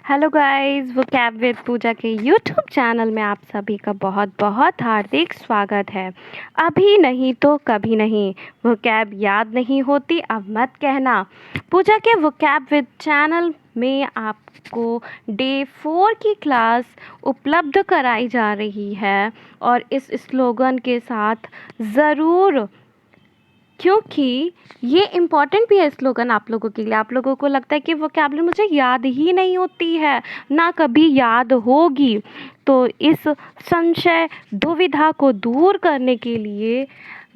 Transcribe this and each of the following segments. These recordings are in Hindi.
हेलो गाइस, वोकैब विद पूजा के यूट्यूब चैनल में आप सभी का बहुत बहुत हार्दिक स्वागत है। अभी नहीं तो कभी नहीं, वोकैब याद नहीं होती अब मत कहना। पूजा के वोकैब विद चैनल में आपको डे 4 की क्लास उपलब्ध कराई जा रही है और इस स्लोगन के साथ ज़रूर, क्योंकि ये इम्पॉर्टेंट भी है स्लोगन आप लोगों के लिए। आप लोगों को लगता है कि वोकैबुलरी मुझे याद ही नहीं होती है, ना कभी याद होगी, तो इस संशय दुविधा को दूर करने के लिए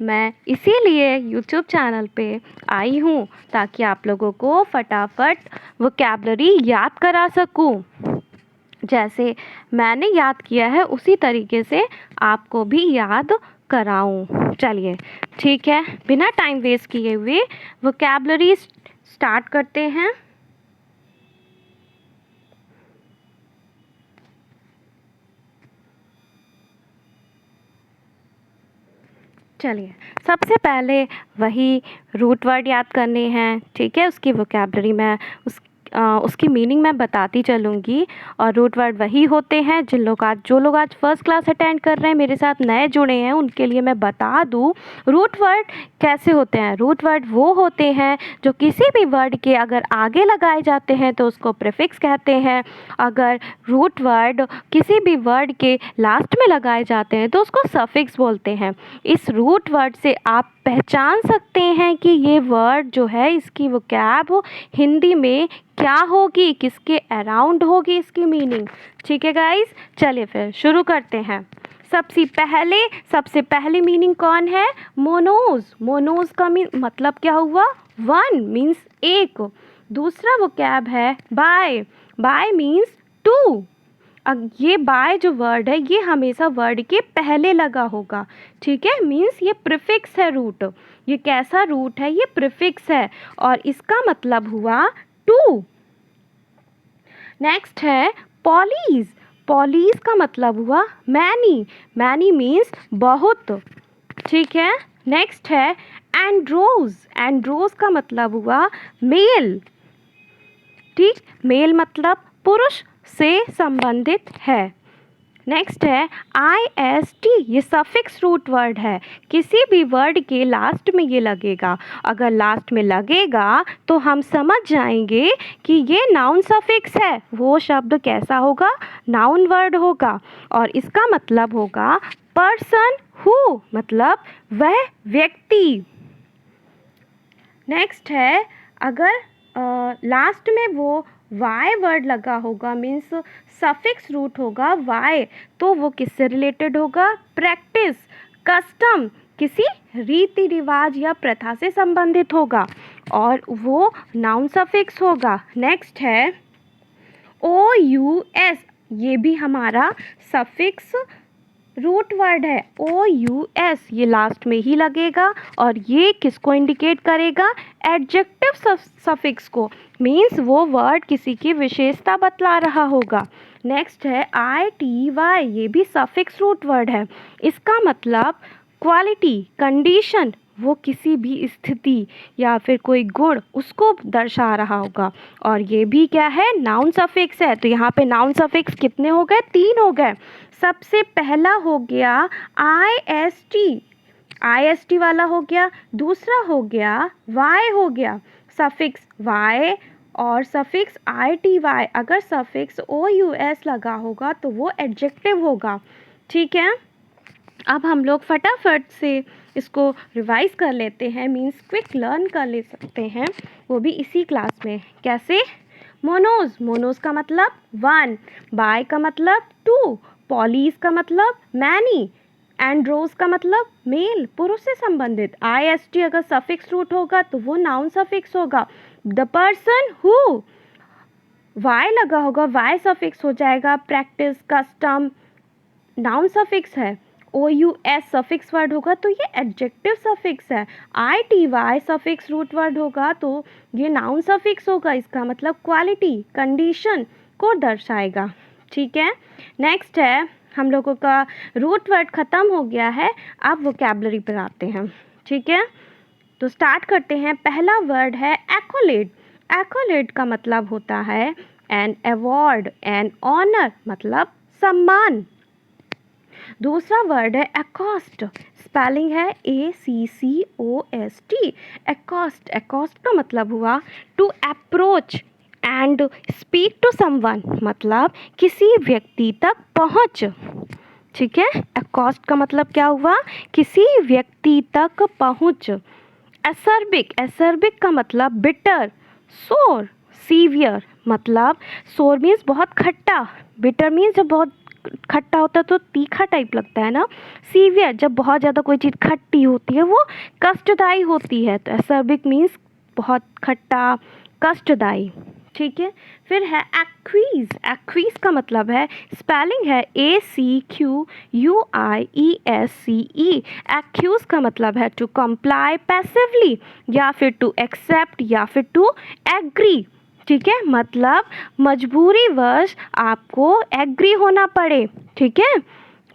मैं इसीलिए YouTube चैनल पे आई हूँ, ताकि आप लोगों को फटाफट वोकैबुलरी याद करा सकूँ। जैसे मैंने याद किया है उसी तरीके से आपको भी याद कराऊं। चलिए ठीक है, बिना टाइम वेस्ट किए हुए वोकैबुलरी स्टार्ट करते हैं। चलिए, सबसे पहले वही रूट वर्ड याद करने हैं, ठीक है। उसकी वोकैबुलरी में उसकी मीनिंग मैं बताती चलूँगी। और रूट वर्ड वही होते हैं जो लोग आज फर्स्ट क्लास अटेंड कर रहे हैं, मेरे साथ नए जुड़े हैं, उनके लिए मैं बता दूँ रूट वर्ड कैसे होते हैं। रूट वर्ड वो होते हैं जो किसी भी वर्ड के अगर आगे लगाए जाते हैं तो उसको प्रीफिक्स कहते हैं। अगर रूट वर्ड किसी भी वर्ड के लास्ट में लगाए जाते हैं तो उसको सफिक्स बोलते हैं। इस रूट वर्ड से आप पहचान सकते हैं कि ये वर्ड जो है, इसकी वोकैब हिंदी में क्या होगी, किसके अराउंड होगी इसकी मीनिंग। ठीक है गाइस, चलिए फिर शुरू करते हैं। सबसे पहले मीनिंग कौन है? मोनोज। मोनोज का मतलब क्या हुआ? वन मीन्स एक। दूसरा वोकैब है बाय। Bye means to. अब ये बाय जो वर्ड है ये हमेशा वर्ड के पहले लगा होगा, ठीक है। मीन्स ये प्रीफिक्स है रूट। ये कैसा रूट है? ये प्रीफिक्स है और इसका मतलब हुआ टू। नेक्स्ट है पॉलीज। पॉलीज का मतलब हुआ मैनी। मैनी मीन्स बहुत, ठीक है। नेक्स्ट है एंड्रोज। एंड्रोज का मतलब हुआ मेल, ठीक। मेल मतलब पुरुष से संबंधित है। नेक्स्ट है IST। ये सफिक्स रूट वर्ड है, किसी भी वर्ड के लास्ट में ये लगेगा। अगर लास्ट में लगेगा तो हम समझ जाएंगे कि ये नाउन सफिक्स है। वो शब्द कैसा होगा? नाउन वर्ड होगा और इसका मतलब होगा पर्सन हु, मतलब वह व्यक्ति। नेक्स्ट है अगर लास्ट में वो वाई वर्ड लगा होगा, मीन्स सफिक्स रूट होगा वाई, तो वो किससे रिलेटेड होगा? प्रैक्टिस, कस्टम, किसी रीति रिवाज या प्रथा से संबंधित होगा और वो नाउन सफिक्स होगा। नेक्स्ट है OUS। ये भी हमारा सफिक्स रूट वर्ड है। OUS ये लास्ट में ही लगेगा और ये किसको इंडिकेट करेगा? एडजेक्टिव सफिक्स को, मीन्स वो वर्ड किसी की विशेषता बतला रहा होगा। नेक्स्ट है ITY। ये भी सफिक्स रूट वर्ड है। इसका मतलब क्वालिटी, कंडीशन, वो किसी भी स्थिति या फिर कोई गुण उसको दर्शा रहा होगा और ये भी क्या है? नाउन सफिक्स है। तो यहाँ पे नाउन सफिक्स कितने हो गए? 3 हो गए। सबसे पहला हो गया IST। IST वाला हो गया। दूसरा हो गया Y हो गया, सफिक्स Y और सफिक्स ITY। अगर सफिक्स OUS लगा होगा तो वो एडजेक्टिव होगा, ठीक है। अब हम लोग फटाफट से इसको रिवाइज कर लेते हैं, मीन्स क्विक लर्न कर ले सकते हैं, वो भी इसी क्लास में। कैसे? मोनोज। मोनोज का मतलब वन, बाय का मतलब टू, पॉलीज का मतलब मैनी, एंड्रोज का मतलब मेल, पुरुष से संबंधित। IST अगर सफिक्स रूट होगा तो वो नाउन सफिक्स होगा। द पर्सन हु, वाई लगा होगा, वाई सफिक्स हो जाएगा। प्रैक्टिस, कस्टम, नाउन सफिक्स है। OUS सफिक्स वर्ड होगा तो ये एडजेक्टिव सफिक्स है। ITY सफिक्स रूट वर्ड होगा तो ये नाउन सफिक्स होगा। इसका मतलब क्वालिटी, कंडीशन को दर्शाएगा, ठीक है। नेक्स्ट है, हम लोगों का रूट वर्ड ख़त्म हो गया है, अब वोकैबुलरी पर आते हैं, ठीक है। तो स्टार्ट करते हैं। पहला वर्ड है एक्कोलेट। एक्कोलेट का मतलब होता है एन अवार्ड, एन ऑनर मतलब सम्मान। दूसरा वर्ड है अकॉस्ट, स्पेलिंग है ACCOST। अकॉस्ट, अकॉस्ट का मतलब हुआ to approach and speak to someone, मतलब किसी व्यक्ति तक पहुंच। ठीक है, अकॉस्ट का मतलब क्या हुआ, किसी व्यक्ति तक पहुंच। एसर्बिक, एसर्बिक का मतलब बिटर, सोर, सीवियर मतलब सोर मीन्स बहुत खट्टा, बिटर मीन्स जब बहुत खट्टा होता है तो तीखा टाइप लगता है ना। सीवियर जब बहुत ज़्यादा कोई चीज़ खट्टी होती है वो कष्टदायी होती है, तो एसर्बिक मीन्स बहुत खट्टा, कष्टदायी। ठीक है, फिर है एक्वीज, एक्वीज का मतलब है, स्पेलिंग है ACQUIESCE। एक्यूज का मतलब है टू कंप्लाई पैसिवली, या फिर टू एक्सेप्ट, या फिर टू एग्री। ठीक है, मतलब मजबूरीवश आपको एग्री होना पड़े। ठीक है,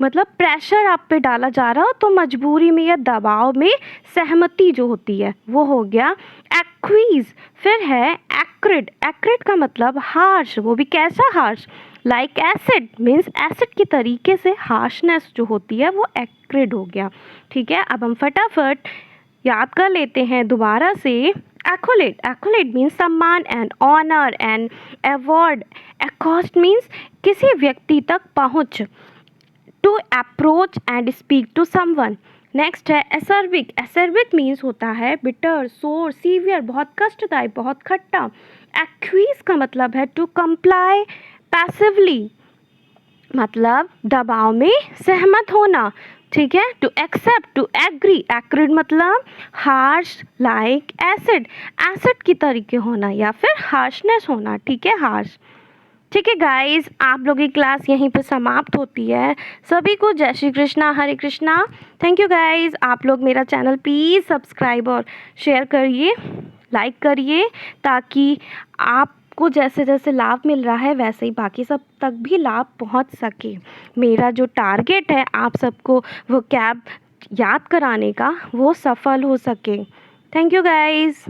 मतलब प्रेशर आप पे डाला जा रहा हो तो मजबूरी में या दबाव में सहमति जो होती है वो हो गया एक्वीज। फिर है एक्रिड, एक्रिड का मतलब हार्श, वो भी कैसा harsh, like acid means acid की तरीके से हार्शनेस जो होती है वो एक्रिड हो गया। ठीक है, अब हम फटाफट याद कर लेते हैं दोबारा से। एक्कोलेट, एक्कोलेट मीन्स सम्मान and honour and award. Accost means किसी व्यक्ति तक पहुँच, to approach and speak to someone. Next है एसर्बिक, एसर्बिक मीन्स होता है बिटर, सोर, सीवियर बहुत कष्टदायक, बहुत खट्टा। एक्वीज का मतलब है टू कंप्लाई पैसिवली, मतलब दबाव में सहमत होना। ठीक है, to accept, to agree. Acrid मतलब हार्श, लाइक एसिड, एसिड की तरीके होना या फिर हार्शनेस होना। ठीक है, हार्श। ठीक है गाइस, आप लोगों की क्लास यहीं पर समाप्त होती है। सभी को जय श्री कृष्णा, हरे कृष्णा। Thank you guys. आप लोग मेरा चैनल प्लीज़ सब्सक्राइब और शेयर करिए, लाइक करिए, ताकि आपको जैसे जैसे लाभ मिल रहा है वैसे ही बाकी सब तक भी लाभ पहुंच सके। मेरा जो टारगेट है आप सबको वो कैब याद कराने का, वो सफल हो सके। Thank you guys.